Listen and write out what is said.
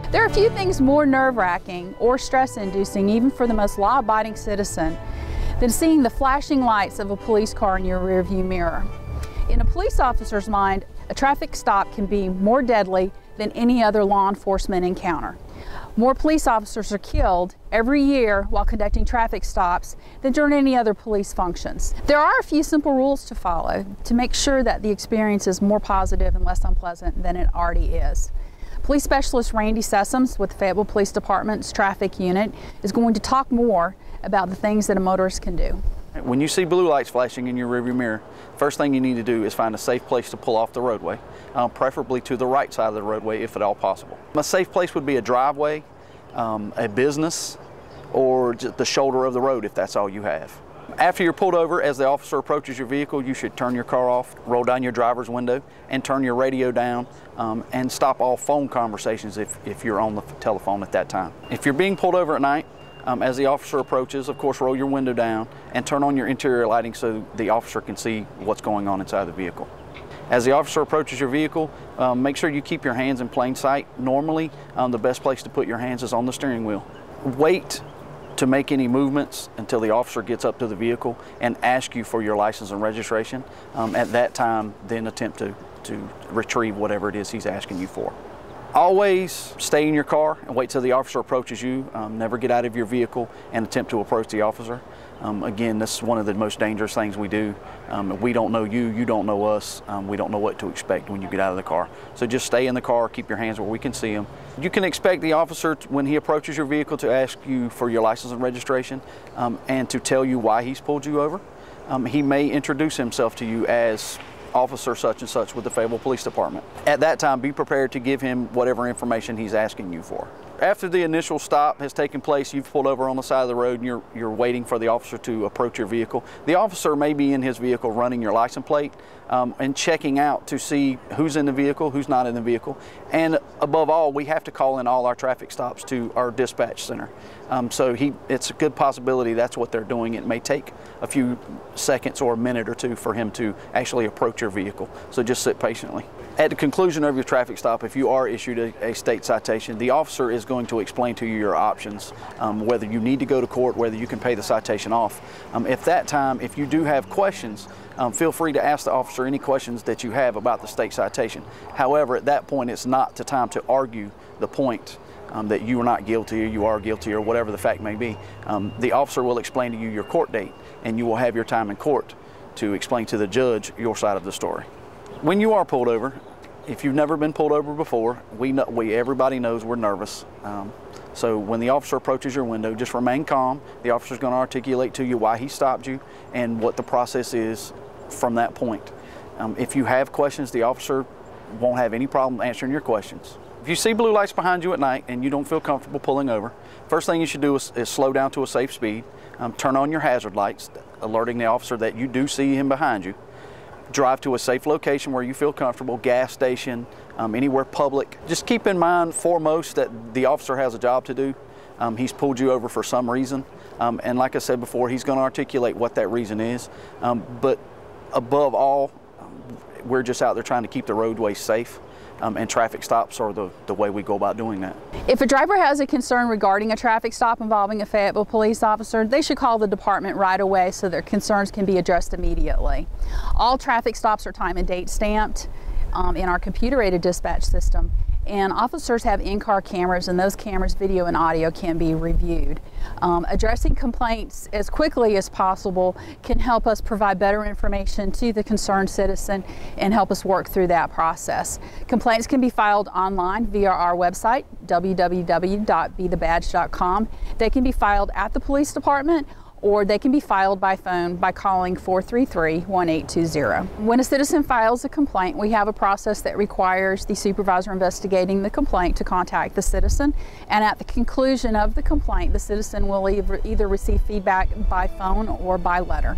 There are few things more nerve-wracking or stress-inducing, even for the most law-abiding citizen, than seeing the flashing lights of a police car in your rearview mirror. In a police officer's mind, a traffic stop can be more deadly than any other law enforcement encounter. More police officers are killed every year while conducting traffic stops than during any other police functions. There are a few simple rules to follow to make sure that the experience is more positive and less unpleasant than it already is. Police Specialist Randy Sessoms with the Fayetteville Police Department's traffic unit is going to talk more about the things that a motorist can do. When you see blue lights flashing in your rearview mirror, first thing you need to do is find a safe place to pull off the roadway, preferably to the right side of the roadway if at all possible. A safe place would be a driveway, a business, or just the shoulder of the road if that's all you have. After you're pulled over, as the officer approaches your vehicle, you should turn your car off, roll down your driver's window, and turn your radio down, and stop all phone conversations if you're on the telephone at that time. If you're being pulled over at night, as the officer approaches, of course, roll your window down and turn on your interior lighting so the officer can see what's going on inside the vehicle. As the officer approaches your vehicle, make sure you keep your hands in plain sight. Normally, the best place to put your hands is on the steering wheel. Wait to make any movements until the officer gets up to the vehicle and ask you for your license and registration. At that time, then attempt to retrieve whatever it is he's asking you for. Always stay in your car and wait till the officer approaches you. Never get out of your vehicle and attempt to approach the officer. Again, this is one of the most dangerous things we do. We don't know you, you don't know us. We don't know what to expect when you get out of the car. So just stay in the car, keep your hands where we can see them. You can expect the officer, when he approaches your vehicle, to ask you for your license and registration and to tell you why he's pulled you over. He may introduce himself to you as Officer such and such with the Fayetteville Police Department. At that time, be prepared to give him whatever information he's asking you for. After the initial stop has taken place, you've pulled over on the side of the road and you're waiting for the officer to approach your vehicle. The officer may be in his vehicle running your license plate and checking out to see who's in the vehicle, who's not in the vehicle. And above all, we have to call in all our traffic stops to our dispatch center. So it's a good possibility that's what they're doing. It may take a few seconds or a minute or two for him to actually approach your vehicle. So just sit patiently. At the conclusion of your traffic stop, if you are issued a state citation, the officer is going to explain to you your options, whether you need to go to court, whether you can pay the citation off. At that time, if you do have questions, feel free to ask the officer any questions that you have about the state citation. However, at that point, it's not the time to argue the point that you are not guilty or you are guilty or whatever the fact may be. The officer will explain to you your court date, and you will have your time in court to explain to the judge your side of the story. When you are pulled over, if you've never been pulled over before, everybody knows we're nervous. So when the officer approaches your window, just remain calm. The officer's going to articulate to you why he stopped you and what the process is from that point. If you have questions, the officer won't have any problem answering your questions. If you see blue lights behind you at night and you don't feel comfortable pulling over, first thing you should do is slow down to a safe speed, turn on your hazard lights, alerting the officer that you do see him behind you. Drive to a safe location where you feel comfortable, gas station, anywhere public. Just keep in mind foremost that the officer has a job to do. He's pulled you over for some reason. And like I said before, he's going to articulate what that reason is. But above all, we're just out there trying to keep the roadways safe. And traffic stops are the way we go about doing that. If a driver has a concern regarding a traffic stop involving a Fayetteville police officer, they should call the department right away so their concerns can be addressed immediately. All traffic stops are time and date stamped in our computer-aided dispatch system, and officers have in-car cameras, and those cameras, video and audio, can be reviewed. Addressing complaints as quickly as possible can help us provide better information to the concerned citizen and help us work through that process. Complaints can be filed online via our website, www.bethebadge.com. They can be filed at the police department, or they can be filed by phone by calling 433-1820. When a citizen files a complaint, we have a process that requires the supervisor investigating the complaint to contact the citizen, and at the conclusion of the complaint, the citizen will either receive feedback by phone or by letter.